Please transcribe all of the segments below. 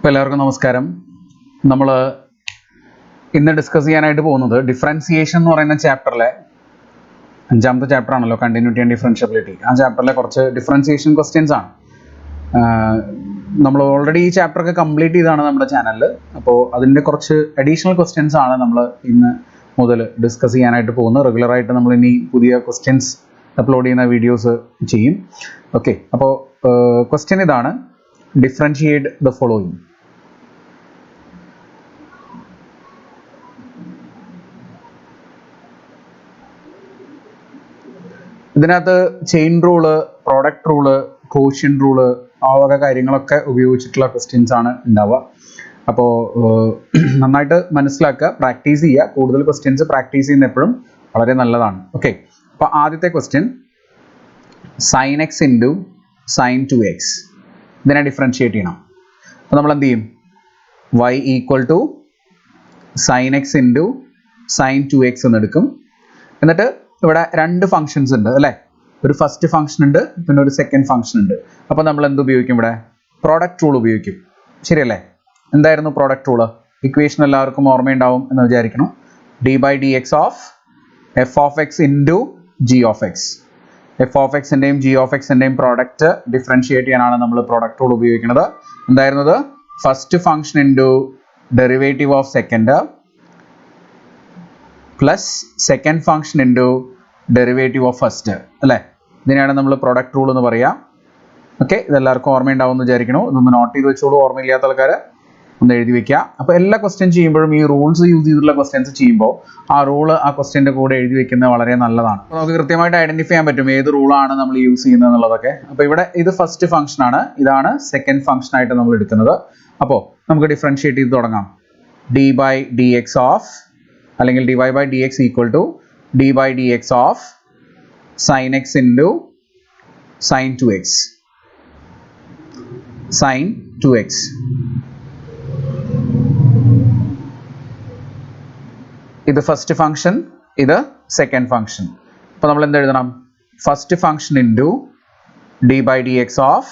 എല്ലാവർക്കും നമസ്കാരം. നമ്മൾ ഇന്ന് ഡിസ്കസ് ചെയ്യാനായിട്ട് പോകുന്നത് ഡിഫറൻസിയേഷൻ എന്ന് പറയുന്ന ചാപ്റ്ററിലെ 5ാമത്തെ ചാപ്റ്റർ ആണല്ലോ, കണ്ടിന്യൂറ്റി ആൻഡ് ഡിഫറൻഷ്യബിലിറ്റി. ആ ചാപ്റ്ററിലെ കുറച്ച് ഡിഫറൻസിയേഷൻ ക്വസ്റ്റ്യൻസ് ആണ്. നമ്മൾ ഓൾറെഡി ഈ ചാപ്റ്റർ ഒക്കെ കംപ്ലീറ്റ് ചെയ്താണ് നമ്മുടെ ചാനലിൽ. അപ്പോൾ അതിൻ്റെ കുറച്ച് അഡീഷണൽ ക്വസ്റ്റ്യൻസ് ആണ് നമ്മൾ ഇന്ന് മുതൽ ഡിസ്കസ് ചെയ്യാനായിട്ട് പോകുന്നത്. റെഗുലറായിട്ട് നമ്മൾ ഇനി പുതിയ ക്വസ്റ്റ്യൻസ് അപ്ലോഡ് ചെയ്യുന്ന വീഡിയോസ് ചെയ്യും. ഓക്കെ, അപ്പോൾ ക്വസ്റ്റ്യൻ ഇതാണ്: ഡിഫറൻഷിയേറ്റ് ദ ഫോളോയിങ്. ഇതിനകത്ത് chain rule, product rule, quotient rule, ആ വക കാര്യങ്ങളൊക്കെ ഉപയോഗിച്ചിട്ടുള്ള ക്വസ്റ്റ്യൻസ് ആണ് ഉണ്ടാവുക. അപ്പോൾ നന്നായിട്ട് മനസ്സിലാക്കുക, പ്രാക്ടീസ് ചെയ്യുക. കൂടുതൽ ക്വസ്റ്റ്യൻസ് പ്രാക്ടീസ് ചെയ്യുന്ന എപ്പോഴും വളരെ നല്ലതാണ്. ഓക്കെ, അപ്പോൾ ആദ്യത്തെ question sin x into sin 2x. ഇതിനെ ഡിഫറൻഷിയേറ്റ് ചെയ്യണം. അപ്പോൾ നമ്മൾ എന്ത് ചെയ്യും? y equal to sin x into sin 2x എന്ന് എടുക്കും. എന്നിട്ട് ഇവിടെ രണ്ട് ഫംഗ്ഷൻസ് ഉണ്ട് അല്ലേ? ഒരു ഫസ്റ്റ് ഫംഗ്ഷൻ ഉണ്ട്, പിന്നെ ഒരു സെക്കൻഡ് ഫംഗ്ഷൻ ഉണ്ട്. അപ്പോൾ നമ്മൾ എന്ത് ഉപയോഗിക്കും? ഇവിടെ പ്രോഡക്റ്റ് റൂൾ ഉപയോഗിക്കും. ശരിയല്ലേ? എന്തായിരുന്നു പ്രോഡക്റ്റ് റൂള്? ഇക്വേഷൻ എല്ലാവർക്കും ഓർമ്മയുണ്ടാവും എന്ന് വിചാരിക്കണം. D by D X of f of x into g of x. F of എക്സിൻ്റെയും ജി ഓഫ് എക്സിൻ്റെയും പ്രോഡക്റ്റ് ഡിഫറൻഷിയേറ്റ് ചെയ്യാനാണ് നമ്മൾ പ്രോഡക്റ്റ് റൂൾ ഉപയോഗിക്കുന്നത്. എന്തായിരുന്നത്? First function into derivative of second plus second function into derivative of first അല്ലേ? ഇതിനെയാണ് നമ്മൾ product rule എന്ന് പറയുക. ഓക്കെ, ഇതെല്ലാവർക്കും ഓർമ്മയുണ്ടാവും എന്ന് വിചാരിക്കണു. ഇതൊന്ന് നോട്ട് ചെയ്ത് വെച്ചോളൂ, ഓർമ്മയില്ലാത്ത ആൾക്കാർ ഒന്ന് എഴുതി വെക്കുക. അപ്പോൾ എല്ലാ ക്വസ്റ്റ്യൻ ചെയ്യുമ്പോഴും ഈ റൂൾസ് യൂസ് ചെയ്തിട്ടുള്ള ക്വസ്റ്റ്യൻസ് ചെയ്യുമ്പോൾ ആ റൂള് ആ ക്വസ്റ്റ്യൻ്റെ കൂടെ എഴുതി വെക്കുന്നത് വളരെ നല്ലതാണ്. അപ്പോൾ നമുക്ക് കൃത്യമായിട്ട് ഐഡന്റിഫൈ ചെയ്യാൻ പറ്റും ഏത് റൂളാണ് നമ്മൾ യൂസ് ചെയ്യുന്നത് എന്നുള്ളതൊക്കെ. അപ്പോൾ ഇവിടെ ഇത് ഫസ്റ്റ് ഫംഗ്ഷൻ ആണ്, ഇതാണ് സെക്കൻഡ് ഫംഗ്ഷൻ ആയിട്ട് നമ്മൾ എടുക്കുന്നത്. അപ്പോൾ നമുക്ക് ഡിഫറൻഷിയേറ്റ് ചെയ്ത് തുടങ്ങാം. D by D X of, അല്ലെങ്കിൽ d y by D x equal to d by D X of sine X into sine 2x. Sine 2x. ഇത് ഫസ്റ്റ് ഫംഗ്ഷൻ, ഇത് സെക്കൻഡ് ഫംഗ്ഷൻ. അപ്പോൾ നമ്മൾ എന്ത് എഴുതണം? First function into D by D X of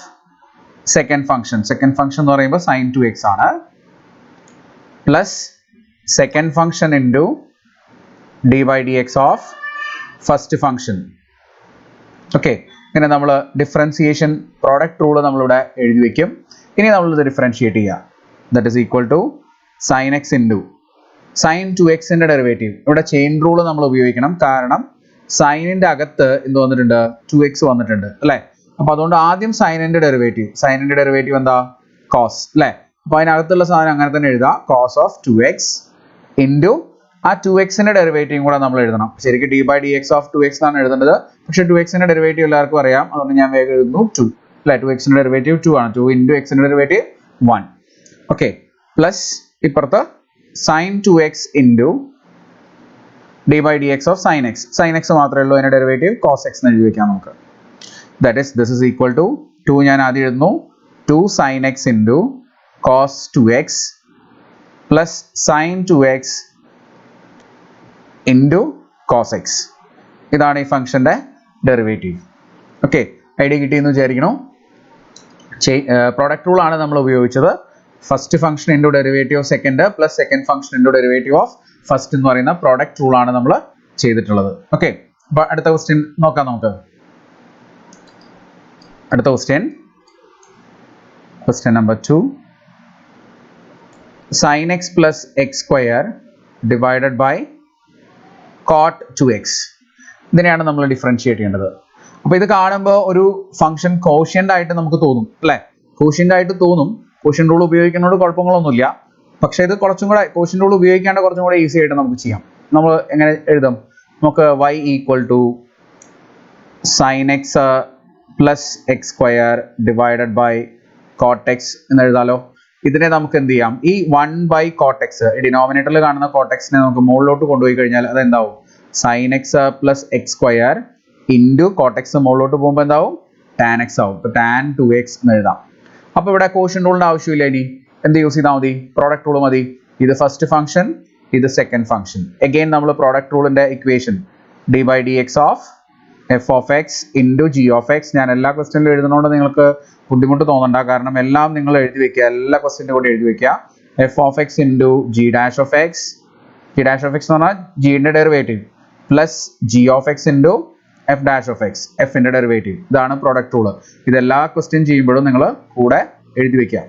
second function. Second function എന്ന് പറയുമ്പോൾ sine 2x ആണ്. Plus second function into D by D X of first function. Okay, ഇങ്ങനെ നമ്മൾ ഡിഫറൻസിയേഷൻ പ്രോഡക്റ്റ് റൂള് നമ്മളിവിടെ എഴുതി വയ്ക്കും. ഇനി നമ്മളിത് ഡിഫറൻഷിയേറ്റ് ചെയ്യുക. That is equal to sine X into sine 2xൻ്റെ ഡെറിവേറ്റീവ്. ഇവിടെ ചെയിൻ റൂള് നമ്മൾ ഉപയോഗിക്കണം, കാരണം സൈനിൻ്റെ അകത്ത് എന്ത് വന്നിട്ടുണ്ട്? 2x വന്നിട്ടുണ്ട് അല്ലേ? അപ്പോൾ അതുകൊണ്ട് ആദ്യം സൈനിൻ്റെ ഡെറിവേറ്റീവ് എന്താ? കോസ് അല്ലേ? അപ്പോൾ അതിനകത്തുള്ള സാധനം അങ്ങനെ തന്നെ എഴുതാം. കോസ് ഓഫ് 2x ഇൻറ്റു ആ 2xൻ്റെ ഡെറിവേറ്റീവും കൂടെ നമ്മൾ എഴുതണം. ശരിക്കും D by D X of 2x എന്നാണ് എഴുതേണ്ടത്, പക്ഷേ 2xൻ്റെ ഡെറിവേറ്റീവ് എല്ലാവർക്കും അറിയാം, അതുകൊണ്ട് ഞാൻ വേഗം എഴുതുന്നു 2 അല്ലേ? 2xൻ്റെ ഡെറിവേറ്റീവ് 2 ആണ്. 2 ഇൻറ്റു എക്സിൻ്റെ ഡെറിവേറ്റീവ് 1. ഓക്കെ, പ്ലസ് ഇപ്പുറത്ത് sine 2x into D by D X of sine X. Sine X മാത്രമേ ഉള്ളൂ, അതിൻ്റെ ഡെറിവേറ്റീവ് കോസ് എക്സ് എന്ന് എഴുതി വയ്ക്കാം നമുക്ക്. That is this is equal to 2 ഞാൻ ആദ്യം എഴുതുന്നു, 2 sine X into cos 2x plus sine 2x into cos X. ഇതാണ് ഈ ഫംഗ്ഷൻ്റെ ഡെറിവേറ്റീവ്. ഓക്കെ, ഐഡിയ കിട്ടിയെന്ന് വിചാരിക്കണോ? പ്രോഡക്റ്റ് റൂൾ ആണ് നമ്മൾ ഉപയോഗിച്ചത്. First function into derivative of second plus second function into derivative of first എന്ന് പറയുന്ന പ്രോഡക്റ്റ് റൂൾ ആണ് നമ്മൾ ചെയ്തിട്ടുള്ളത്. ഓക്കെ, അപ്പോൾ അടുത്ത ക്വസ്റ്റ്യൻ നോക്കാം നമുക്ക്. അടുത്ത question number 2. sin x plus x square divided by cot 2x. ഇതിനെയാണ് നമ്മൾ ഡിഫറൻഷിയേറ്റ് ചെയ്യേണ്ടത്. അപ്പോൾ ഇത് കാണുമ്പോൾ ഒരു ഫംഗ്ഷൻ കോഷ്യൻ്റ് ആയിട്ട് നമുക്ക് തോന്നും അല്ലേ? കോഷ്യൻ്റ് ആയിട്ട് തോന്നും. കോഷ്യൻ റൂൾ ഉപയോഗിക്കുന്നതുകൊണ്ട് കുഴപ്പങ്ങളൊന്നുമില്ല. പക്ഷേ ഇത് കുറച്ചും കൂടെ കോഷ്യൻ റൂൾ ഉപയോഗിക്കാണ്ട് കുറച്ചും കൂടെ ഈസി ആയിട്ട് നമുക്ക് ചെയ്യാം. നമ്മൾ എങ്ങനെ എഴുതും? നമുക്ക് y equal to sine X plus X square divided by cot X എന്ന് എഴുതാലോ. ഇതിനെ നമുക്ക് എന്ത് ചെയ്യാം? ഈ 1 ബൈ കോട്ടെക്സ്, ഡിനോമിനേറ്ററിൽ കാണുന്ന കോട്ടെക്സിനെ നമുക്ക് മുകളിലോട്ട് കൊണ്ടുപോയി കഴിഞ്ഞാൽ അതെന്താവും? Sine X plus X square into cot x മുകളിലോട്ട് പോകുമ്പോൾ എന്താവും? ടാൻ എക്സ് ആവും. ഇപ്പോൾ ടാൻ 2x എന്ന് എഴുതാം. അപ്പോൾ ഇവിടെ കോഷ്യൻ റൂളിൻ്റെ ആവശ്യമില്ല. ഇനി എന്ത് യൂസ് ചെയ്താൽ മതി? പ്രോഡക്റ്റ് റൂൾ മതി. ഇത് ഫസ്റ്റ് ഫംഗ്ഷൻ, ഇത് സെക്കൻഡ് ഫംഗ്ഷൻ. എഗെയിൻ നമ്മൾ പ്രോഡക്റ്റ് റൂളിൻ്റെ equation d by D X of f of x into g of x. ഞാൻ എല്ലാ ക്വസ്റ്റ്യനിലും എഴുതുന്നതുകൊണ്ട് നിങ്ങൾക്ക് ബുദ്ധിമുട്ട് തോന്നണ്ട, കാരണം എല്ലാം നിങ്ങൾ എഴുതി വെക്കുക, എല്ലാ ക്വസ്റ്റിൻ്റെ കൂടെ എഴുതി വെക്കുക. F of x into g dash of x, g dash of x എന്ന് പറഞ്ഞാൽ ജിൻ്റെ derivative plus g of x into f dash of x, എഫിൻ്റെ ഡെറിവേറ്റീവ്. ഇതാണ് പ്രോഡക്റ്റ് റൂള്. ഇതെല്ലാ ക്വസ്റ്റ്യൻ ചെയ്യുമ്പോഴും നിങ്ങൾ കൂടെ എഴുതി വെക്കുക.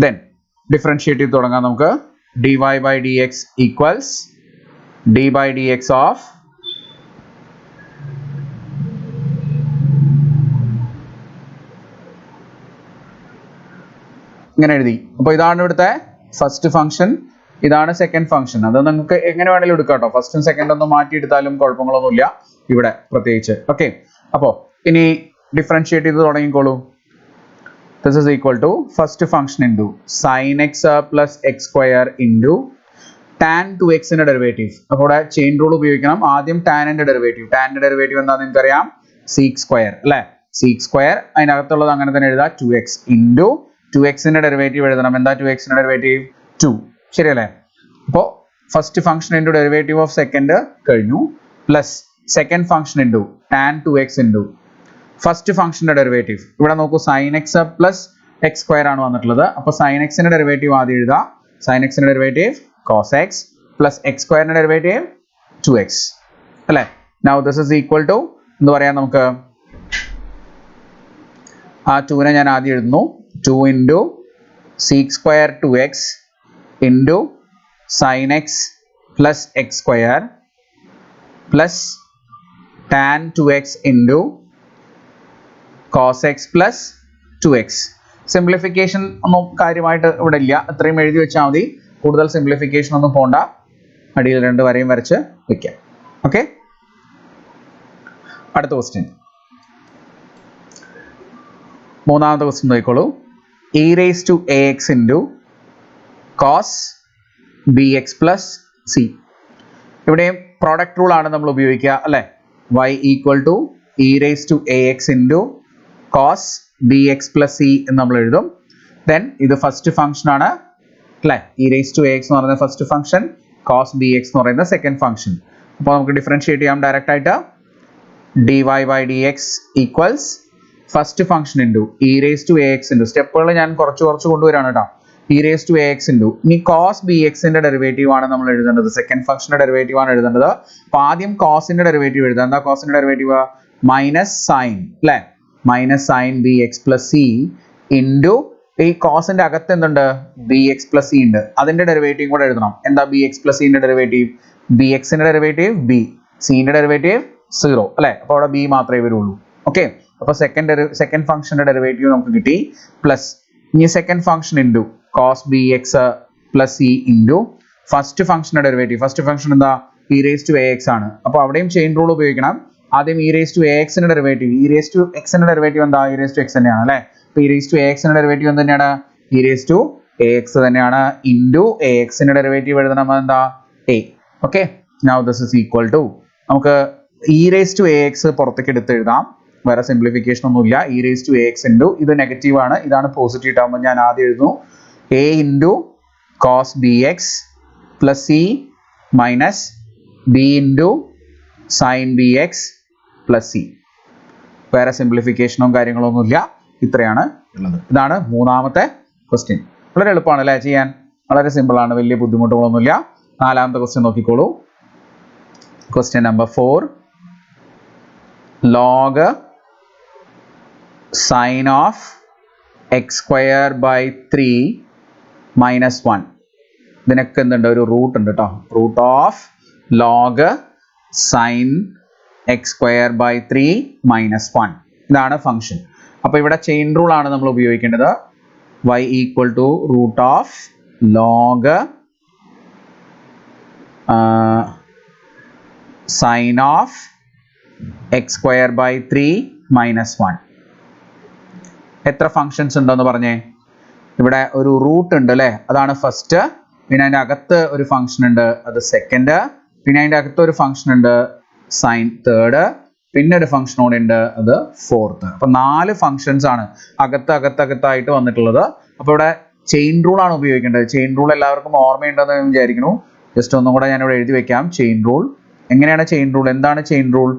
ദെൻ ഡിഫറൻഷിയേറ്റ് ചെയ്ത് തുടങ്ങാം നമുക്ക്. dy by dx equals d by dx of ഇങ്ങനെ എഴുതി. അപ്പോൾ ഇതാണ് ഇവിടുത്തെ ഫസ്റ്റ് ഫംഗ്ഷൻ, ഇതാണ് സെക്കൻഡ് ഫംഗ്ഷൻ. അത് നിങ്ങൾക്ക് എങ്ങനെ വേണമെങ്കിലും എടുക്കാം കേട്ടോ. ഫസ്റ്റും സെക്കൻഡും ഒന്നും മാറ്റിയെടുത്താലും കുഴപ്പങ്ങളൊന്നുമില്ല ഇവിടെ പ്രത്യേകിച്ച്. ഓക്കെ, അപ്പോൾ ഇനി ഡിഫറൻഷിയേറ്റ് ചെയ്ത് തുടങ്ങിക്കോളൂ. This is equal to first function into sin x plus x square into tan 2x ന്റെ ഡെറിവേറ്റീവ്. അപ്പോൾ ഇവിടെ ചെയിൻ റൂൾ ഉപയോഗിക്കണം. ആദ്യം ടാനിന്റെ ഡെറിവേറ്റീവ്, ടാനിന്റെ ഡെറിവേറ്റീവ് എന്താണെന്ന് നിങ്ങൾക്കറിയാം, സീക്ക് സ്ക്വയർ അല്ലേ. സീക്ക് സ്ക്വയർ അതിനകത്തുള്ളത് അങ്ങനെ തന്നെ എഴുതാം, 2x ഇൻറ്റു 2x ന്റെ ഡെറിവേറ്റീവ് എഴുതണം. എന്താ 2x ന്റെ ഡെറിവേറ്റീവ്? 2, ശരിയല്ലേ? അപ്പോൾ first function into derivative of second കഴിഞ്ഞു, plus second function into tan 2x into first ഫംഗ്ഷന്റെ ഡെറിവേറ്റീവ്. ഇവിടെ നോക്കൂ, sine X plus X square ആണ് വന്നിട്ടുള്ളത്. അപ്പോൾ സൈൻ എക്സിന്റെ ഡെറിവേറ്റീവ് ആദ്യം എഴുതാം. സൈൻ എക്സിന്റെ derivative cos X plus X സ്ക്വയറിന്റെ ഡെറിവേറ്റീവ് 2x അല്ലേ. Now this is equal to എന്ന് പറയാം നമുക്ക്. ആ 2നെ ഞാൻ ആദ്യം എഴുതുന്നു. 2 into sec square 2x into sine X plus X square plus tan 2x into cos x plus 2x. Simplification ഒന്നും കാര്യമായിട്ട് ഇവിടെ ഇല്ല, അത്രയും എഴുതി വെച്ചാൽ മതി. കൂടുതൽ സിംപ്ലിഫിക്കേഷൻ ഒന്നും പോണ്ട. അടിയിൽ 2 വരയും വരച്ച് വെക്കാം. ഓക്കെ, അടുത്ത ക്വസ്റ്റ്യൻ, മൂന്നാമത്തെ ക്വസ്റ്റ്യൻ നോക്കിക്കോളൂ. e raised to ax into cos bx plus c. ഇവിടെയും പ്രോഡക്റ്റ് റൂൾ ആണ് നമ്മൾ ഉപയോഗിക്കുക അല്ലേ. y equal to e raised to ax into cos bx plus c എന്ന് നമ്മൾ എഴുതും. ദെൻ ഇത് ഫസ്റ്റ് ഫംഗ്ഷൻ ആണ് അല്ലേ. e raised to ax എന്ന് പറയുന്നത് ഫസ്റ്റ് ഫംഗ്ഷൻ, cos bx എന്ന് പറയുന്നത് സെക്കൻഡ് ഫംഗ്ഷൻ. അപ്പോൾ നമുക്ക് ഡിഫറൻഷിയേറ്റ് ചെയ്യാം ഡയറക്റ്റ് ആയിട്ട്. dy by dx equals first function into e raised to ax into, സ്റ്റെപ്പുകൾ ഞാൻ കുറച്ച് കൊണ്ടുവരാണ് കേട്ടോ. e raised to ax into ഇനി cos bx ന്റെ ഡെറിവേറ്റീവ് ആണ് നമ്മൾ എഴുതേണ്ടത്, സെക്കൻഡ് ഫംഗ്ഷന്റെ ഡെറിവേറ്റീവ് ആണ് എഴുതേണ്ടത്. അപ്പോൾ ആദ്യം കോസിന്റെ ഡെറിവേറ്റീവ് എഴുതാം. എന്താ കോസിന്റെ ഡെറിവേറ്റീവ്? മൈനസ് സൈൻ അല്ലേ, minus sign b X plus C into ഈ കോസിന്റെ അകത്ത് എന്തുണ്ട്, ബി എക്സ് പ്ലസ് സി ഉണ്ട്, അതിന്റെ ഡെറിവേറ്റീവ് കൂടെ എഴുതണം. എന്താ ബി എക്സ് പ്ലസ് സിന്റെ ഡെറിവേറ്റീവ്? ബി എക്സിന്റെ ഡെറിവേറ്റീവ് ബി, സിന്റെ ഡെറിവേറ്റീവ് 0 അല്ലേ. അപ്പോൾ അവിടെ ബി മാത്രമേ വരുള്ളൂ. ഓക്കെ, അപ്പോൾ സെക്കൻഡ് ഫംഗ്ഷന്റെ ഡെറിവേറ്റീവ് നമുക്ക് കിട്ടി. പ്ലസ് ഇനി second function into cos B X plus C into first ഫംഗ്ഷന്റെ ഡെറിവേറ്റീവ്. ഫസ്റ്റ് ഫംഗ്ഷൻ എന്താ? E raise to A X ആണ്. അപ്പോൾ അവിടെയും ചെയിൻ റൂൾ ഉപയോഗിക്കണം. ആദ്യം ഇ റേസ് ടു എ എക്സിന്റെ ഡെറിവേറ്റീവ്, ഇ റേസ് ടു എക്സിന്റെ ഡെറിവേറ്റീവ് എന്താ? ഇ റേസ് ടു എക്സ് തന്നെയാണ് അല്ലേ. അപ്പോൾ ഇ റേസ് ടു എ എക്സിന്റെ ഡെറിവേറ്റീവ് എന്ത് തന്നെയാണ്? E raise to A X തന്നെയാണ്. ഇൻറ്റു എ എക്സിന്റെ ഡെറിവേറ്റീവ് എഴുതണം, എന്താ? A. Okay, now this is equal to, നമുക്ക് e raise to A x പുറത്തേക്ക് എടുത്ത് എഴുതാം, വേറെ സിംപ്ലിഫിക്കേഷൻ ഒന്നുമില്ല. E raise to A x into ഇത് നെഗറ്റീവ് ആണ്, ഇതാണ് പോസിറ്റീവ് ആകുമ്പോൾ ഞാൻ ആദ്യം എഴുതുന്നു a into cos B X plus c minus b into sine b X plus c. വേറെ സിംപ്ലിഫിക്കേഷനോ കാര്യങ്ങളോ ഒന്നുമില്ല, ഇത്രയാണ് ഉള്ളത്. ഇതാണ് മൂന്നാമത്തെ ക്വസ്റ്റ്യൻ. വളരെ എളുപ്പമാണ് അല്ലേ ചെയ്യാൻ, വളരെ സിമ്പിൾ ആണ്, വലിയ ബുദ്ധിമുട്ടുകളൊന്നുമില്ല. നാലാമത്തെ ക്വസ്റ്റ്യൻ നോക്കിക്കോളൂ. Question number 4, log sin of x square by 3 minus 1. ഇതിനൊക്കെ എന്തുണ്ട്? ഒരു റൂട്ട് ഉണ്ട് കേട്ടോ. Root of log sin x square by 3 minus 1. ഇതാണ് ഫംഗ്ഷൻ. അപ്പോൾ ഇവിടെ ചെയിൻ റൂൾ ആണ് നമ്മൾ ഉപയോഗിക്കേണ്ടത്. y equal to root of log sin of x square by 3 minus 1. എത്ര ഫങ്ഷൻസ് ഉണ്ടെന്ന് പറഞ്ഞേ? ഇവിടെ ഒരു റൂട്ട് ഉണ്ട് അല്ലേ, അതാണ് ഫസ്റ്റ്. പിന്നെ അതിൻ്റെ അകത്ത് ഒരു ഫംഗ്ഷൻ ഉണ്ട്, അത് സെക്കൻഡ്. പിന്നെ അതിൻ്റെ അകത്ത് ഒരു ഫംഗ്ഷൻ ഉണ്ട്, സൈൻ തേർഡ്. പിന്നെ ഒരു ഫംഗ്ഷൻ കൂടെ ഉണ്ട്, അത് ഫോർത്ത്. അപ്പം 4 ഫങ്ഷൻസ് ആണ് അകത്തായിട്ട് വന്നിട്ടുള്ളത്. അപ്പോൾ ഇവിടെ ചെയിൻ റൂൾ ആണ് ഉപയോഗിക്കേണ്ടത്. ചെയിൻ റൂൾ എല്ലാവർക്കും ഓർമ്മയുണ്ടെന്ന് ഞാൻ വിചാരിക്കുന്നു. ജസ്റ്റ് ഒന്നും കൂടെ ഞാനിവിടെ എഴുതി വെക്കാം. ചെയിൻ റൂൾ എങ്ങനെയാണ്? ചെയിൻ റൂൾ എന്താണ്? ചെയിൻ റൂൾ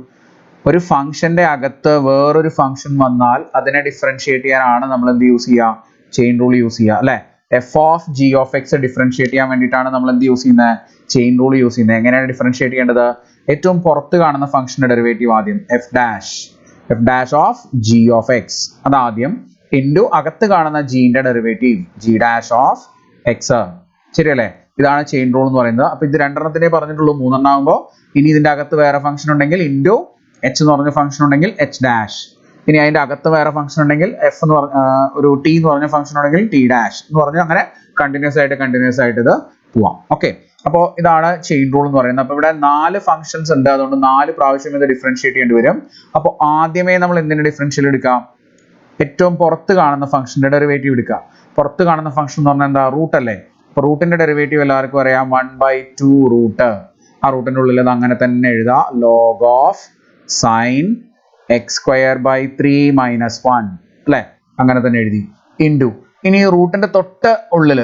ഒരു ഫംഗ്ഷന്റെ അകത്ത് വേറൊരു ഫംഗ്ഷൻ വന്നാൽ അതിനെ ഡിഫറൻഷിയേറ്റ് ചെയ്യാനാണ് നമ്മൾ എന്ത് യൂസ് ചെയ്യുക? ചെയിൻ റൂൾ യൂസ് ചെയ്യുക അല്ലെ. F of g of X differentiate ചെയ്യാൻ വേണ്ടിയിട്ടാണ് നമ്മൾ എന്ത് യൂസ് ചെയ്യുന്നത്? ചെയിൻ റൂൾ യൂസ് ചെയ്യുന്നത്. എങ്ങനെയാണ് ഡിഫറൻഷിയേറ്റ് ചെയ്യേണ്ടത്? ഏറ്റവും പുറത്ത് കാണുന്ന ഫംഗ്ഷന്റെ ഡെറിവേറ്റീവ് ആദ്യം f dash of g of x അതാദ്യം ഇൻറ്റു അകത്ത് കാണുന്ന ജിന്റെ derivative g dash of x. ശരിയല്ലേ? ഇതാണ് ചെയിൻ റൂൾ എന്ന് പറയുന്നത്. അപ്പൊ ഇത് രണ്ടെണ്ണത്തിനേ പറഞ്ഞിട്ടുള്ളൂ, മൂന്നെണ്ണം ആകുമ്പോൾ ഇനി ഇതിന്റെ അകത്ത് വേറെ ഫംഗ്ഷൻ ഉണ്ടെങ്കിൽ ഇൻറ്റു എച്ച് എന്ന് പറഞ്ഞ ഫംഗ്ഷൻ ഉണ്ടെങ്കിൽ എച്ച് ഡാഷ്, ഇനി അതിന്റെ അകത്ത് വേറെ ഫംഗ്ഷൻ ഉണ്ടെങ്കിൽ എഫ് എന്ന് പറഞ്ഞ ഒരു ടി എന്ന് പറഞ്ഞ ഫംഗ്ഷൻ ഉണ്ടെങ്കിൽ ടി ഡാഷ് എന്ന് പറഞ്ഞ് അങ്ങനെ കണ്ടിന്യൂസ് ആയിട്ട് ഇത് പോവാം. ഓക്കെ, അപ്പോൾ ഇതാണ് ചെയിൻ റൂൾ എന്ന് പറയുന്നത്. അപ്പോൾ ഇവിടെ 4 ഫംഗ്ഷൻസ് ഉണ്ട്, അതുകൊണ്ട് 4 പ്രാവശ്യം ഇത് ഡിഫറൻഷിയേറ്റ് ചെയ്യേണ്ടി വരും. അപ്പോൾ ആദ്യമേ നമ്മൾ എന്തിന്റെ ഡിഫറൻഷ്യൽ എടുക്കാം? ഏറ്റവും പുറത്ത് കാണുന്ന ഫംഗ്ഷന്റെ ഡെറിവേറ്റീവ് എടുക്കുക. പുറത്ത് കാണുന്ന ഫംഗ്ഷൻ എന്ന് പറഞ്ഞാൽ എന്താ? റൂട്ട് അല്ലേ. അപ്പോൾ റൂട്ടിന്റെ ഡെറിവേറ്റീവ് എല്ലാവർക്കും അറിയാം, 1/2 റൂട്ട്. ആ റൂട്ടിന്റെ ഉള്ളിൽ അത് അങ്ങനെ തന്നെ എഴുതാം, ലോഗ് ഓഫ് സൈൻ x²/3 - 1 അല്ലെ, അങ്ങനെ തന്നെ എഴുതി ഇൻറ്റു. ഇനി റൂട്ടിന്റെ തൊട്ട് ഉള്ളിൽ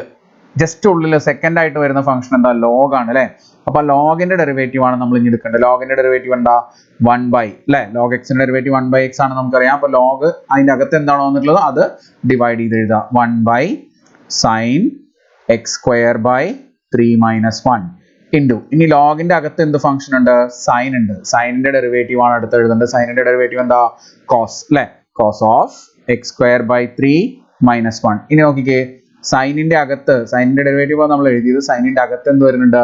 ജസ്റ്റ് ഉള്ളിൽ സെക്കൻഡ് ആയിട്ട് വരുന്ന ഫംഗ്ഷൻ എന്താ? ലോഗ് ആണ് അല്ലെ. അപ്പൊ ലോഗിന്റെ ഡെറിവേറ്റീവ് ആണ് നമ്മൾ ഇനി എടുക്കേണ്ടത്. ലോഗിന്റെ ഡെറിവേറ്റീവ് എന്താ? 1/, അല്ലെ. ലോഗ് എക്സിന്റെ ഡെറിവേറ്റീവ് 1/x ആണ് നമുക്കറിയാം. അപ്പൊ ലോഗ് അതിന്റെ അകത്ത് എന്താണോ വന്നിട്ടുള്ളത് അത് ഡിവൈഡ് ചെയ്ത് എഴുതാം. 1/sin x²/3 - 1 into. ഇനി ലോഗിന്റെ അകത്ത് എന്ത് ഫംഗ്ഷൻ ഉണ്ട്? സൈൻ ഉണ്ട്. സൈനിന്റെ ഡെറിവേറ്റീവ് ആണ് അടുത്ത് എഴുതേണ്ടത്. സൈനിന്റെ ഡെറിവേറ്റീവ് എന്താ? കോസ് അല്ലെ. Cos of x²/3 - 1. ഇനി നോക്കിക്കേ, സൈനിന്റെ അകത്ത് സൈനിന്റെ ഡെറിവേറ്റീവ് നമ്മൾ എഴുതിയത്, സൈനിന്റെ അകത്ത് എന്ത് വരുന്നുണ്ട്?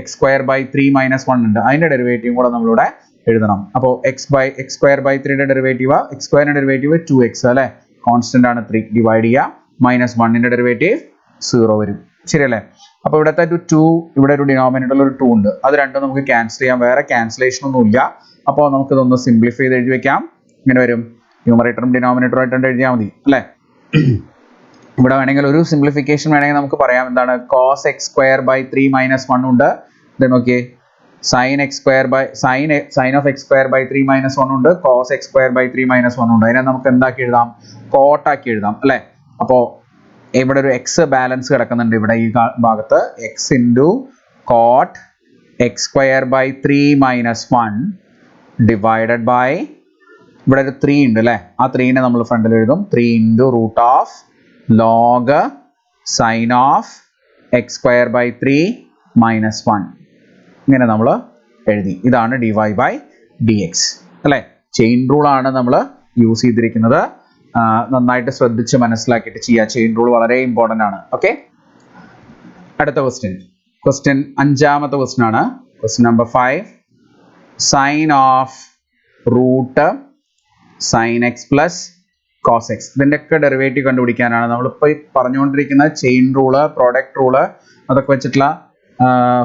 x²/3 - 1 ഉണ്ട്. അതിന്റെ ഡെറിവേറ്റീവ് കൂടെ നമ്മളിവിടെ എഴുതണം. അപ്പോൾ x²/3യുടെ ഡെറിവേറ്റീവ്, x² ഡെറിവേറ്റീവ് 2x അല്ലെ, കോൺസ്റ്റന്റ് ആണ് 3, ഡിവൈഡ് ചെയ്യുക, -1ന്റെ ഡെറിവേറ്റീവ് 0 വരും. ശരിയല്ലേ? അപ്പൊ ഇവിടുത്തെ 2, ഇവിടെ ഒരു ഡിനോമിനേറ്ററിൽ ഒരു 2 ഉണ്ട്, അത് രണ്ടും നമുക്ക് ക്യാൻസൽ ചെയ്യാം, വേറെ ക്യാൻസലേഷൻ ഒന്നും ഇല്ല. അപ്പോൾ നമുക്ക് ഇതൊന്ന് സിംപ്ലിഫൈ ചെയ്ത് എഴുതി വെക്കാം. ഇങ്ങനെ വരും, ന്യൂമറേറ്ററും ഡിനോമിനേറ്ററും ആയിട്ട് എഴുതിയാൽ മതി അല്ലേ. ഇവിടെ വേണമെങ്കിൽ ഒരു സിംപ്ലിഫിക്കേഷൻ വേണമെങ്കിൽ നമുക്ക് പറയാം, എന്താണ്? cos x²/3 - 1 ഉണ്ട്. ഇത് നോക്കിയേ, sin of x²/3 - 1 ഉണ്ട്, cos x²/3 - 1 ഉണ്ട്. അതിനെ നമുക്ക് എന്താക്കി എഴുതാം? കോട്ട് ആക്കി എഴുതാം അല്ലേ. അപ്പോൾ ഇവിടെ ഒരു എക്സ് ബാലൻസ് കിടക്കുന്നുണ്ട്, ഇവിടെ ഈ ഭാഗത്ത് X into cot x²/3 - 1 divided by, ഇവിടെ ഒരു 3 ഉണ്ട് അല്ലേ, ആ 3നെ നമ്മൾ ഫ്രണ്ടിൽ എഴുതും, 3 into root of log sine of x²/3 - 1 ഇങ്ങനെ നമ്മൾ എഴുതി. ഇതാണ് dy/dx അല്ലേ. ചെയിൻ റൂൾ ആണ് നമ്മൾ യൂസ് ചെയ്തിരിക്കുന്നത്. നന്നായിട്ട് ശ്രദ്ധിച്ച് മനസ്സിലാക്കിയിട്ട് ചെയ്യുക. ചെയിൻ റൂൾ വളരെ ഇമ്പോർട്ടൻ്റ് ആണ്. ഓക്കെ, അടുത്ത ക്വസ്റ്റ്യൻ 5ാമത്തെ ക്വസ്റ്റ്യൻ ആണ്. Question number 5, sine of root sine X plus cos X. ഇതിൻ്റെയൊക്കെ ഡെറിവേറ്റീവ് കണ്ടുപിടിക്കാനാണ് നമ്മളിപ്പോൾ പറഞ്ഞുകൊണ്ടിരിക്കുന്ന ചെയിൻ റൂള്, പ്രോഡക്റ്റ് റൂള്, അതൊക്കെ വെച്ചിട്ടുള്ള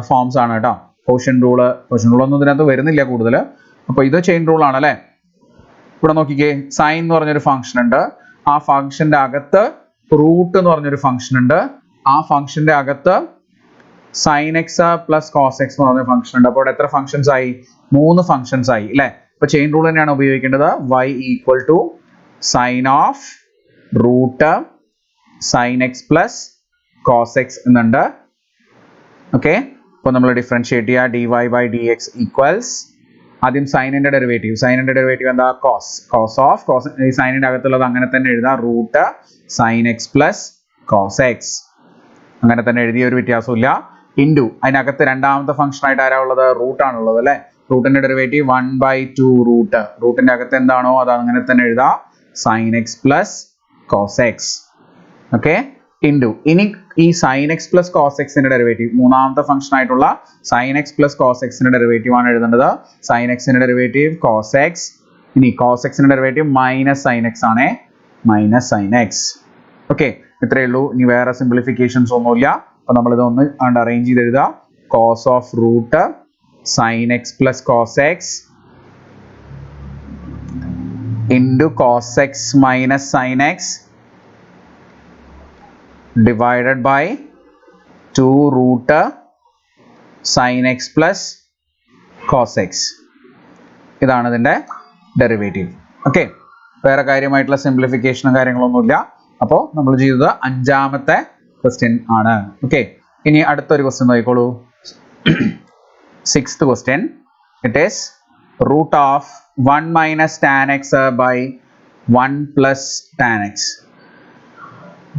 ഫോംസ് ആണ് കേട്ടോ. കോഷ്യൻ റൂളൊന്നും ഇതിനകത്ത് വരുന്നില്ല കൂടുതൽ. അപ്പോൾ ഇത് ചെയിൻ റൂൾ ആണ് അല്ലേ. ഇവിടെ നോക്കിക്കേ, സൈൻ എന്ന് പറഞ്ഞൊരു ഫംഗ്ഷൻ ഉണ്ട്, ആ ഫംഗ്ഷന്റെ അകത്ത് റൂട്ട് എന്ന് പറഞ്ഞൊരു ഫംഗ്ഷൻ ഉണ്ട്, ആ ഫംഗ്ഷന്റെ അകത്ത് sine X plus cos X എന്ന് പറഞ്ഞ ഫംഗ്ഷൻ ഉണ്ട്. അപ്പോൾ എത്ര ഫംഗ്ഷൻസ് ആയി? 3 ഫംഗ്ഷൻസ് ആയി അല്ലേ. അപ്പൊ ചെയിൻ റൂൾ തന്നെയാണ് ഉപയോഗിക്കേണ്ടത്. y = sine of root sine X plus cos x എന്നുണ്ട്. ഓക്കെ, അപ്പോൾ നമ്മൾ ഡിഫറൻഷിയേറ്റ് ചെയ്യുക, dy/dx ഈക്വൽസ്, ആദ്യം സൈനിന്റെ ഡെറിവേറ്റീവ് എന്താ? കോസ് ഓഫ് ഈ സൈനിന്റെ അകത്തുള്ളത് അങ്ങനെ തന്നെ എഴുതാം, root sine X plus cos x അങ്ങനെ തന്നെ എഴുതിയ ഒരു വ്യത്യാസമില്ല. ഇൻറ്റു അതിനകത്ത് രണ്ടാമത്തെ ഫംഗ്ഷൻ ആയിട്ട് ആരാ ഉള്ളത്? റൂട്ട് ആണുള്ളത് അല്ലെ. റൂട്ടിന്റെ ഡെറിവേറ്റീവ് 1/2 റൂട്ട്, റൂട്ടിന്റെ അകത്ത് എന്താണോ അത് അങ്ങനെ തന്നെ എഴുതാം, sine X plus cos x. Okay, into ഇനി ഈ സൈൻ എക്സ് പ്ലസ് കോസ് എക്സിന്റെ ഡെറിവേറ്റീവ്, മൂന്നാമത്തെ ഫംഗ്ഷൻ ആയിട്ടുള്ള സൈൻ എക്സ് പ്ലസ് കോസ് എക്സിന്റെ ഡെറിവേറ്റീവ് ആണ് എഴുതേണ്ടത്. സൈൻ എക്സിന്റെ ഡെറിവേറ്റീവ് കോസ് എക്സ്, ഇനി കോസ് എക്സിന്റെ ഡെറിവേറ്റീവ് മൈനസ് സൈൻ എക്സ് ആണ്, മൈനസ് സൈൻ എക്സ്. ഓക്കെ, ഇത്രയേ ഉള്ളൂ. ഇനി വേറെ സിംപ്ലിഫിക്കേഷൻസ് ഒന്നുമില്ല. അപ്പൊ നമ്മൾ ഇതൊന്ന് അറേഞ്ച് ചെയ്ത് എഴുതുക, cos of root sine X plus cos x into cos x minus sine x divided by 2 root sin x plus cos x. ഇതാണ് ഇതിന്റെ ഡെറിവേറ്റീവ്. ഓക്കെ, വേറെ കാര്യമായിട്ടുള്ള സിംപ്ലിഫിക്കേഷനും കാര്യങ്ങളൊന്നുമില്ല. അപ്പോൾ നമ്മൾ ചെയ്തത് 5ാമത്തെ ക്വസ്റ്റ്യൻ ആണ്. ഓക്കെ, ഇനി അടുത്തൊരു ക്വസ്റ്റ്യൻ നോക്കിക്കോളൂ. 6th question, it is root of 1 minus tan x by 1 plus tan x.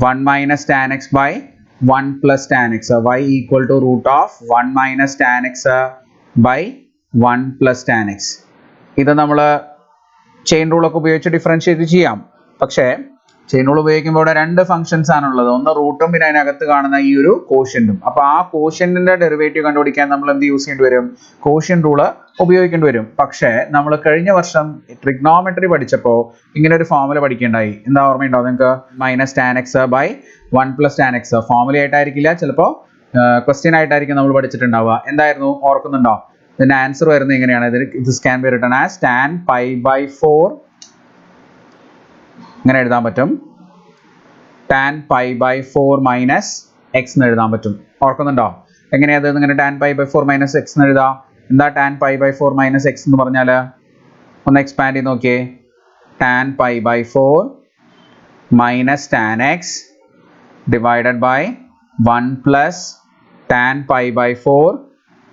1 minus tan x by 1 plus tan x. Y equal to root of 1 minus tan x by 1 plus tan x. ഇത് നമ്മൾ chain rule ഒക്കെ ഉപയോഗിച്ച് differentiate ചെയ്യാം. പക്ഷേ chain rule ഉപയോഗിക്കുമ്പോൾ ഇവിടെ രണ്ട് functions ആണുള്ളത്. ഒന്ന് റൂട്ടും പിന്നെ അതിനകത്ത് കാണുന്ന ഈ ഒരു കോഷ്യന്റും. അപ്പോൾ ആ കോഷ്യന്റിന്റെ ഡെറിവേറ്റീവ് കണ്ടുപിടിക്കാൻ നമ്മൾ എന്ത് യൂസ് ചെയ്യേണ്ടി വരും? കോഷ്യൻ റൂള് ഉപയോഗിക്കേണ്ടി വരും. പക്ഷേ നമ്മൾ കഴിഞ്ഞ വർഷം ട്രിഗ്നോമെട്രി പഠിച്ചപ്പോൾ ഇങ്ങനെ ഒരു ഫോർമുല പഠിക്കേണ്ടായി. എന്താ ഓർമ്മയുണ്ടോ നിങ്ങൾക്ക്? Minus tan x by 1 plus tan x. Formula ആയിട്ടായിരിക്കില്ല, ചിലപ്പോൾ ക്വസ്റ്റ്യൻ ആയിട്ടായിരിക്കും നമ്മൾ പഠിച്ചിട്ടുണ്ടാവുക. എന്തായിരുന്നു ഓർക്കുന്നുണ്ടോ? ഇതിന്റെ ആൻസർ വരുന്നത് ഇങ്ങനെയാണ്. This can be written as tan pi by 4. ഇങ്ങനെ എഴുതാൻ പറ്റും. Tan pi by 4 minus x എന്ന് എഴുതാൻ പറ്റും. ഓർക്കുന്നുണ്ടോ? എങ്ങനെയത് ഇങ്ങനെ tan pi by 4 minus x എന്ന് എഴുതാം? എന്താ tan pi by 4 minus x എന്ന് പറഞ്ഞാൽ? ഒന്ന് എക്സ്പാൻഡ് ചെയ്ത് നോക്കിയേ. Tan pi by 4 minus tan x divided by 1 plus tan pi by 4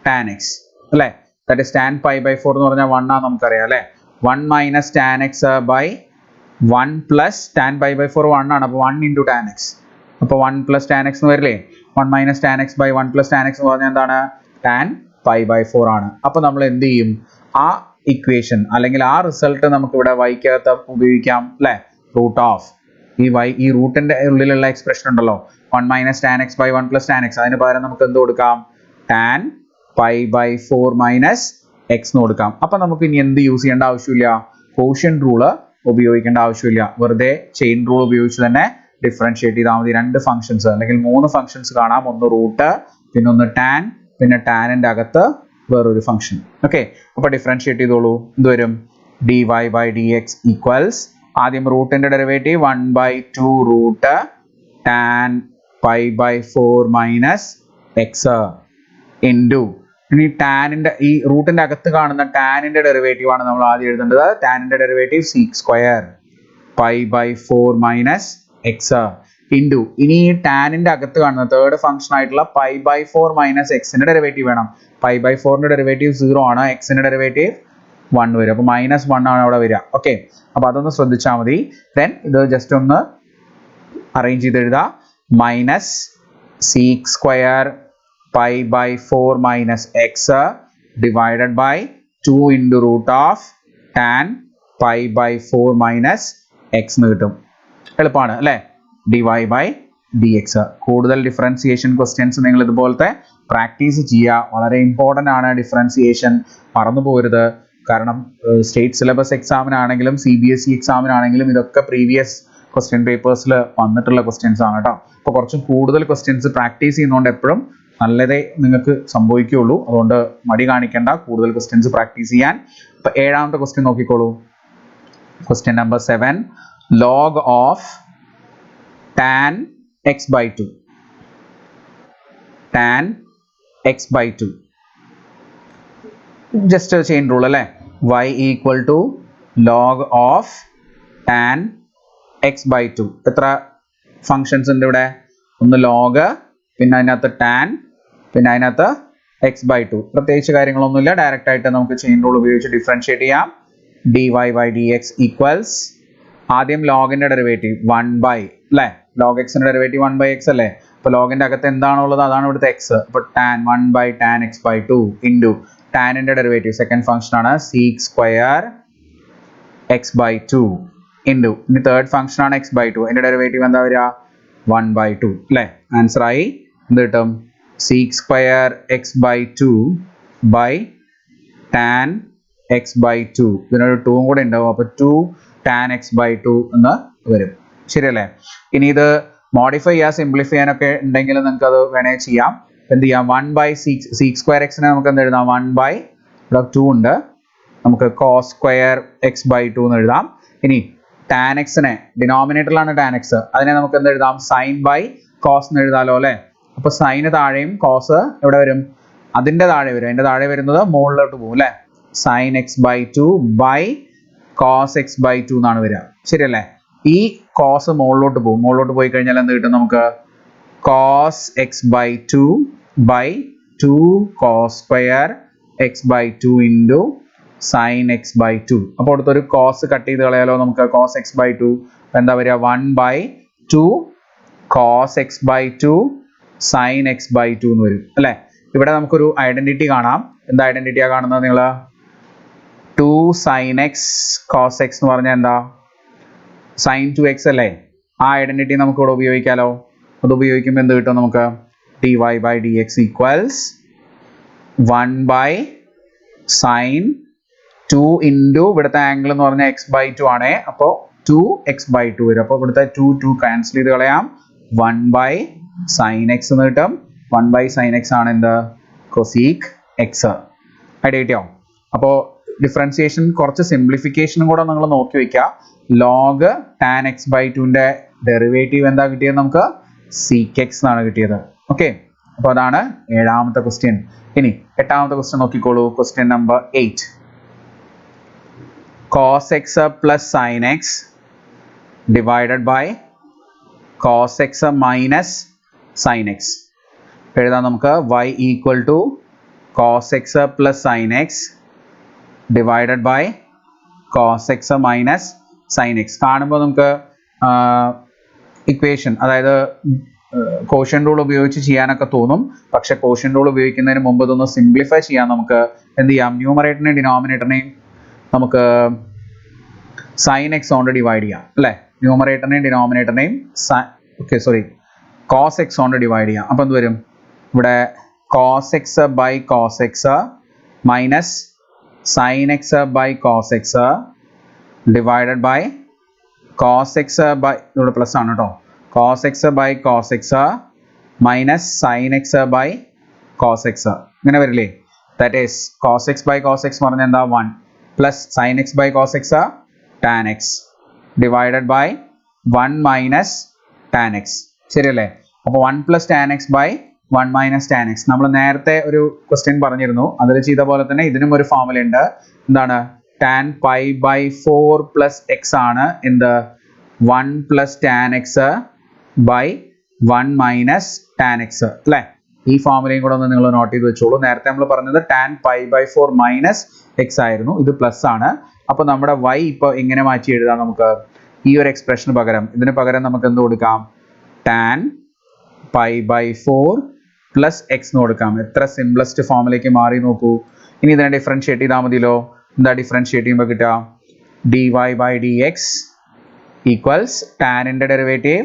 tan x അല്ലേ? That is tan pi by 4 എന്ന് പറഞ്ഞാൽ 1 ആണെന്ന് നമുക്കറിയാം അല്ലേ? 1 minus tan x by 1 plus tan pi by 4 1 ആണ്. അപ്പോൾ 1 ഇൻറ്റു ടാൻ എക്സ്. അപ്പോൾ 1 പ്ലസ് ടാൻ എക്സ് എന്ന് വരില്ലേ? 1 minus tan x by 1 plus tan x എന്ന് പറഞ്ഞാൽ എന്താണ്? ടാൻ പൈ ബൈ 4 ആണ്. അപ്പോൾ നമ്മൾ എന്ത് ചെയ്യും? ആ ഇക്വേഷൻ അല്ലെങ്കിൽ ആ റിസൾട്ട് നമുക്ക് ഇവിടെ വൈക്കകത്ത് ഉപയോഗിക്കാം അല്ലേ? റൂട്ട് ഓഫ് ഈ റൂട്ടിന്റെ ഉള്ളിലുള്ള എക്സ്പ്രഷൻ ഉണ്ടല്ലോ, 1 minus tan x by 1 plus tan x, അതിന് പകരം നമുക്ക് എന്ത് കൊടുക്കാം? Tan pi by 4 minus x എന്ന് കൊടുക്കാം. അപ്പം നമുക്ക് ഇനി എന്ത് യൂസ് ചെയ്യേണ്ട ആവശ്യമില്ല? കോഷ്യൻ റൂള് ഉപയോഗിക്കേണ്ട ആവശ്യമില്ല. വെറുതെ ചെയിൻ റൂൾ ഉപയോഗിച്ച് തന്നെ ഡിഫറൻഷിയേറ്റ് ചെയ്താൽ മതി. രണ്ട് ഫംഗ്ഷൻസ് അല്ലെങ്കിൽ 3 ഫംഗ്ഷൻസ് കാണാം. ഒന്ന് റൂട്ട്, പിന്നെ ഒന്ന് ടാൻ, പിന്നെ ടാനിന്റെ അകത്ത് വേറൊരു ഫംഗ്ഷൻ. ഓക്കെ, അപ്പോൾ ഡിഫറൻഷിയേറ്റ് ചെയ്തോളൂ. എന്ത് വരും? dy by dx ഈക്വൽസ് ആദ്യം റൂട്ടിന്റെ derivative 1 by 2 root tan pi by 4 minus x into ഇനി ടാനിന്റെ ഈ റൂട്ടിന്റെ അകത്ത് കാണുന്ന ടാനിന്റെ ഡെറിവേറ്റീവ് ആണ് നമ്മൾ ആദ്യം എഴുതേണ്ടത്. ടാനിന്റെ derivative sec square pi by 4 minus x into ഇനി ഈ ടാനിന്റെ അകത്ത് കാണുന്ന തേർഡ് ഫംഗ്ഷൻ ആയിട്ടുള്ള പൈ ബൈ 4 മൈനസ് എക്സിന്റെ ഡെറിവേറ്റീവ് വേണം. പൈ ബൈ 4ന്റെ ഡെറിവേറ്റീവ് 0 ആണ്, എക്സിന്റെ ഡെറിവേറ്റീവ് 1 വരും. അപ്പോൾ -1 ആണ് അവിടെ വരിക. ഓക്കെ, അപ്പോൾ അതൊന്ന് ശ്രദ്ധിച്ചാൽ മതി. ദെൻ ഇത് ജസ്റ്റ് ഒന്ന് അറേഞ്ച് ചെയ്ത് എഴുതാം. Minus sec square pi by 4 minus x divided by 2 into root of tan pi by 4 minus x എന്ന് കിട്ടും. എളുപ്പമാണ് അല്ലേ? dy by dx. കൂടുതൽ ഡിഫറൻസിയേഷൻ ക്വസ്റ്റ്യൻസ് നിങ്ങൾ ഇതുപോലത്തെ പ്രാക്ടീസ് ചെയ്യുക. വളരെ ഇമ്പോർട്ടൻ്റ് ആണ് ഡിഫറൻസിയേഷൻ, മറന്നു പോകരുത്. കാരണം സ്റ്റേറ്റ് സിലബസ് എക്സാമിനാണെങ്കിലും CBSE എക്സാമിനാണെങ്കിലും ഇതൊക്കെ പ്രീവിയസ് ക്വസ്റ്റ്യൻ പേപ്പേഴ്സിൽ വന്നിട്ടുള്ള ക്വസ്റ്റ്യൻസ് ആണ് കേട്ടോ. അപ്പോൾ കുറച്ചും കൂടുതൽ ക്വസ്റ്റ്യൻസ് പ്രാക്ടീസ് ചെയ്യുന്നതുകൊണ്ട് എപ്പോഴും നല്ലതേ നിങ്ങൾക്ക് സംഭവിക്കുകയുള്ളൂ. അതുകൊണ്ട് മടി കാണിക്കേണ്ട, കൂടുതൽ ക്വസ്റ്റ്യൻസ് പ്രാക്ടീസ് ചെയ്യാൻ. ഇപ്പോൾ 7ാമത്തെ ക്വസ്റ്റ്യൻ നോക്കിക്കോളൂ. Question number 7, log of tan x by 2. tan x by 2 just a chain rule അല്ലേ? y equal to log of tan x by 2. എത്ര ഫങ്ഷൻസ് ഉണ്ട് ഇവിടെ? ഒന്ന് log, പിന്നെ അതിനകത്ത് tan, പിന്നെ അതിനകത്ത് x by 2. പ്രത്യേകിച്ച് കാര്യങ്ങളൊന്നുമില്ല, ഡയറക്റ്റ് ആയിട്ട് നമുക്ക് ചെയിൻ റൂൾ ഉപയോഗിച്ച് ഡിഫറൻഷിയേറ്റ് ചെയ്യാം. dy by dx ഈക്വൽസ് ആദ്യം ലോഗിന്റെ ഡെറിവേറ്റീവ് 1 by അല്ലേ? log x ന്റെ ഡെറിവേറ്റീവ് 1 by x അല്ലേ? അപ്പോൾ ലോഗിന്റെ അകത്ത് എന്താണോ ഉള്ളത് അതാണ് ഇവിടുത്തെ x. അപ്പോൾ tan 1 by tan x by 2 into ടാനിന്റെ ഡെറിവേറ്റീവ് സെക്കൻഡ് ഫംഗ്ഷൻ ആണ് sec square x by 2 into ഇനി തേർഡ് ഫംഗ്ഷൻ ആണ് x by 2. അതിന്റെ ഡെറിവേറ്റീവ് എന്താ വരിക? 1 by 2 അല്ലേ? ആൻസർ ആയി. എന്ത് കിട്ടും? Seek square x by 2 by tan x by 2. ഇതിനൊരു 2 കൂടെ ഉണ്ടാവും. അപ്പോൾ 2 tan x by 2 എന്ന് വരും. ശരിയല്ലേ? ഇനി ഇത് മോഡിഫൈ ചെയ്യാൻ സിംപ്ലിഫൈ ചെയ്യാനൊക്കെ ഉണ്ടെങ്കിൽ നിങ്ങൾക്ക് അത് വേണേൽ ചെയ്യാം. എന്ത് ചെയ്യാം? 1 by സീക് സ്ക്വയർ എക്സിനെ നമുക്ക് എന്ത് എഴുതാം? 1 by ഇവിടെ 2 ഉണ്ട്, നമുക്ക് കോസ് സ്ക്വയർ x by 2 എന്ന് എഴുതാം. ഇനി ടാൻ എക്സിനെ ഡിനോമിനേറ്ററിലാണ് ടാൻ എക്സ്, അതിനെ നമുക്ക് എന്ത് എഴുതാം? സൈൻ ബൈ കോസ് എന്ന് എഴുതാലോ അല്ലേ? അപ്പോൾ സൈന് താഴെയും കോസ് എവിടെ വരും? അതിന്റെ താഴെ വരും. അതിന്റെ താഴെ വരുന്നത് മുകളിലോട്ട് പോകും അല്ലേ? Sine x by 2 by cos x by 2 എന്നാണ് വരിക. ശരിയല്ലേ? ഈ കോസ് മുകളിലോട്ട് പോകും. മുകളിലോട്ട് പോയി കഴിഞ്ഞാൽ എന്ത് കിട്ടും നമുക്ക്? Cos x by 2 by 2 cos square x by 2 into sine x by two. അപ്പോൾ അടുത്തൊരു കോസ് കട്ട് ചെയ്ത് കളയാലോ നമുക്ക്. കോസ് എക്സ് ബൈ ടു എന്താ വരിക? 1/2 cos x by two sine x by two എന്ന് വരും അല്ലേ. ഇവിടെ നമുക്കൊരു ഐഡന്റിറ്റി കാണാം. എന്താ ഐഡന്റിറ്റിയാണ് കാണുന്നത് നിങ്ങൾ? 2 സൈൻ എക്സ് കോസ് എക്സ് എന്ന് പറഞ്ഞാൽ എന്താ? സൈൻ 2x അല്ലേ. ആ ഐഡന്റിറ്റി നമുക്ക് ഇവിടെ ഉപയോഗിക്കാലോ. അത് ഉപയോഗിക്കുമ്പോൾ എന്ത് കിട്ടും നമുക്ക്? dy/dx ഈക്വൽസ് 1/sin 2 ഇൻറ്റു ഇവിടുത്തെ ആംഗിൾ എന്ന് പറഞ്ഞാൽ x/2 ആണേ. അപ്പോൾ 2x/2 വരും. അപ്പോൾ ഇവിടുത്തെ 2 ക്യാൻസൽ ചെയ്ത് കളയാം. 1/sin x എന്ന് കിട്ടും. 1/sin x ആണ് എന്ത്? Cosec X. ഐഡിയ കിട്ടിയോ? അപ്പോൾ ഡിഫറൻസിയേഷൻ കുറച്ച് സിംപ്ലിഫിക്കേഷനും കൂടെ നിങ്ങൾ നോക്കി വെക്കുക. ലോഗ് ടാൻ എക്സ് ബൈ ടുവിൻ്റെ ഡെറിവേറ്റീവ് എന്താ കിട്ടിയത് നമുക്ക്? സീക്ക് എക്സ് എന്നാണ് കിട്ടിയത്. ഓക്കെ, അപ്പോൾ അതാണ് 7ാമത്തെ ക്വസ്റ്റ്യൻ. ഇനി 8ാമത്തെ ക്വസ്റ്റ്യൻ നോക്കിക്കോളൂ. Question number 8. cos x plus sin x divided by cos x minus sin x. എഴുതാം നമുക്ക്. y equal to cos x plus sin x divided by cos x minus sin x. കാണുമ്പോൾ നമുക്ക് equation, അതായത് quotient rule ഉപയോഗിച്ച് ചെയ്യാനൊക്കെ തോന്നും. പക്ഷെ quotient rule ഉപയോഗിക്കുന്നതിന് മുമ്പ് ഇതൊന്ന് സിംപ്ലിഫൈ ചെയ്യാൻ നമുക്ക് എന്ത് ചെയ്യാം? ന്യൂമറേറ്ററിനെയും ഡിനോമിനേറ്ററിനെയും നമുക്ക് സൈൻ എക്സ് കൊണ്ട് ഡിവൈഡ് ചെയ്യാം അല്ലേ. ന്യൂമറേറ്ററിനെയും ഡിനോമിനേറ്ററിനെയും കോസ് എക്സ് കൊണ്ട് ഡിവൈഡ് ചെയ്യാം. അപ്പോൾ എന്ത് വരും? ഇവിടെ cos x by cos x minus sine x by cos x divided by cos x by, ഇവിടെ പ്ലസ് ആണ് കേട്ടോ, cos x by cos x minus sine x by cos x. ഇങ്ങനെ വരില്ലേ? That is cos x by cos x പറഞ്ഞാൽ എന്താ? 1 plus sine x by cos x tan x divided by 1 minus tan x. ശരിയല്ലേ? അപ്പോൾ 1 plus tan x by 1 minus tan x. നമ്മൾ നേരത്തെ ഒരു question പറഞ്ഞിരുന്നു, അതിൽ ചെയ്ത പോലെ തന്നെ ഇതിനും ഒരു ഫോർമുല ഉണ്ട്. എന്താണ്? Tan pi by 4 plus x ആണ് എന്ത്? 1 plus tan x by 1 minus tan x അല്ലേ. ഈ ഫോർമുലയും കൂടെ ഒന്ന് നിങ്ങൾ നോട്ട് ചെയ്ത് വെച്ചോളൂ. നേരത്തെ നമ്മൾ പറഞ്ഞത് tan pi by 4 minus x ആയിരുന്നു, ഇത് പ്ലസ് ആണ്. അപ്പോൾ നമ്മുടെ y ഇപ്പോൾ എങ്ങനെ മാറ്റി എഴുതാം നമുക്ക്? ഈ ഒരു എക്സ്പ്രഷന് പകരം, ഇതിന് പകരം നമുക്ക് എന്ത് കൊടുക്കാം? Tan pi by 4 plus x എന്ന് കൊടുക്കാം. എത്ര സിംപ്ലസ്റ്റ് ഫോമിലേക്ക് മാറി നോക്കൂ. ഇനി ഇതിനെ ഡിഫറൻഷിയേറ്റ് ചെയ്താൽ മതിയല്ലോ. എന്താ ഡിഫറൻഷിയേറ്റ് ചെയ്യുമ്പോൾ കിട്ടുക? dy/dx ഈക്വൽസ് ടാനിൻ്റെ derivative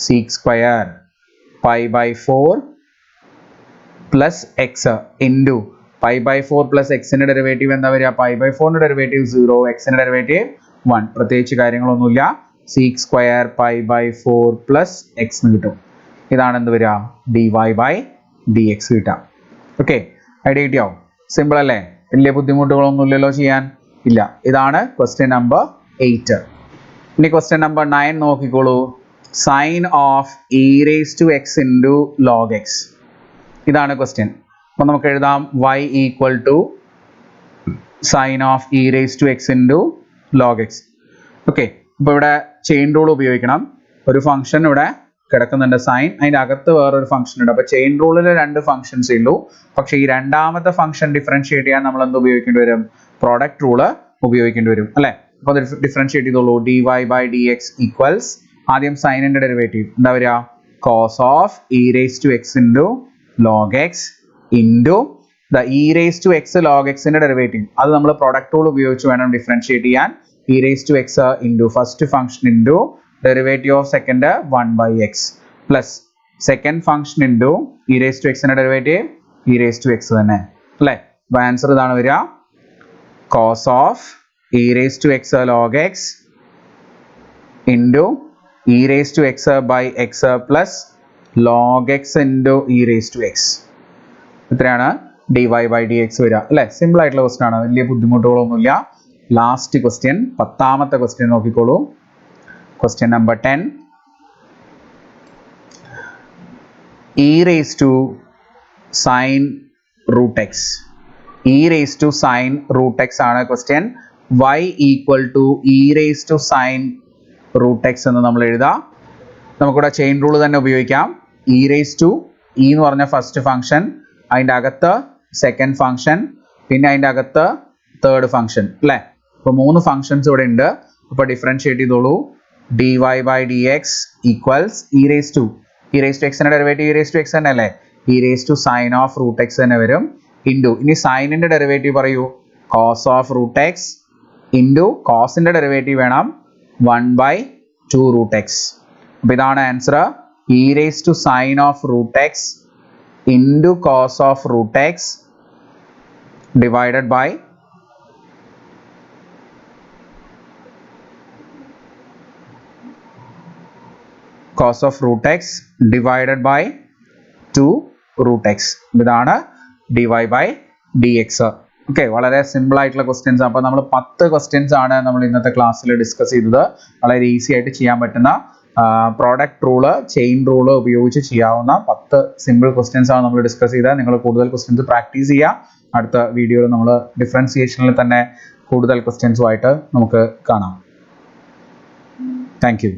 sec square pi by 4 plus x into pi by 4 plus എക്സിൻ്റെ ഡെറിവേറ്റീവ് എന്താ വരിക? പൈ ബൈ 4ൻ്റെ ഡെറിവേറ്റീവ് 0, എക്സിൻ്റെ ഡെറിവേറ്റീവ് 1. പ്രത്യേകിച്ച് കാര്യങ്ങളൊന്നുമില്ല. Sec square pi by 4 plus x എന്ന് കിട്ടും. ഇതാണ് എന്ത് വരിക? dy/dx കിട്ടാം. ഓക്കെ, ഐഡിയ കിട്ടിയോ? സിമ്പിൾ അല്ലേ? വലിയ ബുദ്ധിമുട്ടുകളൊന്നും ഇല്ലല്ലോ ചെയ്യാൻ. ഇല്ല. ഇതാണ് ക്വസ്റ്റ്യൻ നമ്പർ 8. ഇനി ക്വസ്റ്റ്യൻ നമ്പർ 9 നോക്കിക്കോളൂ. Sine of e raised to x into log x. ഇതാണ് ക്വസ്റ്റ്യൻ. അപ്പോൾ നമുക്ക് എഴുതാം y equal to sine of e raised to x into log x. Okay, അപ്പോൾ ഇവിടെ ചെയിൻ റൂൾ ഉപയോഗിക്കണം. ഒരു ഫംഗ്ഷൻ ഇവിടെ കിടക്കുന്നുണ്ട് സൈൻ, അതിൻ്റെ അകത്ത് വേറൊരു ഫംഗ്ഷൻ ഉണ്ട്. അപ്പോൾ ചെയിൻ റൂളിൽ 2 ഫംഗ്ഷൻസ് ഉള്ളൂ. പക്ഷേ ഈ രണ്ടാമത്തെ ഫംഗ്ഷൻ ഡിഫറൻഷിയേറ്റ് ചെയ്യാൻ നമ്മൾ എന്ത് ഉപയോഗിക്കേണ്ടി വരും? പ്രോഡക്റ്റ് റൂള് ഉപയോഗിക്കേണ്ടി വരും അല്ലേ. അപ്പോൾ അത് ഡിഫറൻഷിയേറ്റ് ചെയ്തോളൂ. dy/dx ഈക്വൽസ് ആദ്യം സൈനിൻ്റെ ഡെറിവേറ്റീവ് എന്താ വരിക? Cos of e raised to x into log x into the e raised to x log x ന്റെ ഡെറിവേറ്റീവ്. അത് നമ്മൾ പ്രോഡക്റ്റ് റൂൾ ഉപയോഗിച്ച് വേണം ഡിഫറൻഷിയേറ്റ് ചെയ്യാൻ. e raised to x into first function into derivative of second 1/x plus second function into e raised to x ന്റെ derivative e raised to x തന്നെ അല്ലേ. അപ്പോൾ ആൻസർ ഇതാണ് വരിക. Cos of e raised to x log x into e raised to x by x plus log x into e raised to x. ഇത്രയാണ് dy/dx വരിക അല്ലേ. Simple ആയിട്ടുള്ള question ആണ്, വലിയ ബുദ്ധിമുട്ടുകളൊന്നുമില്ല. ലാസ്റ്റ് ക്വസ്റ്റ്യൻ, 10ാമത്തെ ക്വസ്റ്റ്യൻ നോക്കിക്കോളൂ. Question number 10. e raised to sin root x. e raised to sin root x ആണ് question. y equal to e raised to sin root x എന്ന് നമ്മൾ എഴുതാം. നമുക്കിവിടെ ചെയിൻ റൂൾ തന്നെ ഉപയോഗിക്കാം. e raised to e എന്ന് പറഞ്ഞ ഫസ്റ്റ് ഫംഗ്ഷൻ, അതിൻ്റെ അകത്ത് സെക്കൻഡ് ഫംഗ്ഷൻ, പിന്നെ അതിൻ്റെ അകത്ത് തേർഡ് ഫംഗ്ഷൻ അല്ലേ? അപ്പോൾ 3 ഫംഗ്ഷൻസ് ഇവിടെ ഉണ്ട്. അപ്പോൾ ഡിഫറൻഷിയേറ്റ് ചെയ്തോളൂ. dy by dx equals e raised to x ന്റെ derivative e raised to x തന്നെ അല്ലേ? e raised to sin of root x തന്നെ വരും. ഇൻറ്റു ഇനി സൈനിന്റെ ഡെറിവേറ്റീവ് പറയൂ. cos of root x into കോസിന്റെ ഡെറിവേറ്റീവ് വേണം 1/2 root x. അപ്പോൾ ഇതാണ് answer. e raised to sin of root x into cos of root x divided by cos of root x divided by 2 root x. ഇതാണ് dy by dx. Okay, വളരെ simple ആയിട്ടുള്ള questions. അപ്പോൾ നമ്മൾ 10 questions ആണ് നമ്മൾ ഇന്നത്തെ ക്ലാസ്സിൽ ഡിസ്കസ് ചെയ്തത്. വളരെ ഈസി ആയിട്ട് ചെയ്യാൻ പറ്റുന്ന പ്രോഡക്റ്റ് റൂള്, ചെയിൻ റൂള് ഉപയോഗിച്ച് ചെയ്യാവുന്ന 10 സിമ്പിൾ ക്വസ്റ്റ്യൻസ് ആണ് നമ്മൾ ഡിസ്കസ് ചെയ്തത്. നിങ്ങൾ കൂടുതൽ ക്വസ്റ്റ്യൻസ് പ്രാക്ടീസ് ചെയ്യുക. അടുത്ത വീഡിയോയിൽ നമ്മൾ ഡിഫറൻസിയേഷനിൽ തന്നെ കൂടുതൽ ക്വസ്റ്റ്യൻസുമായിട്ട് നമുക്ക് കാണാം. Thank you.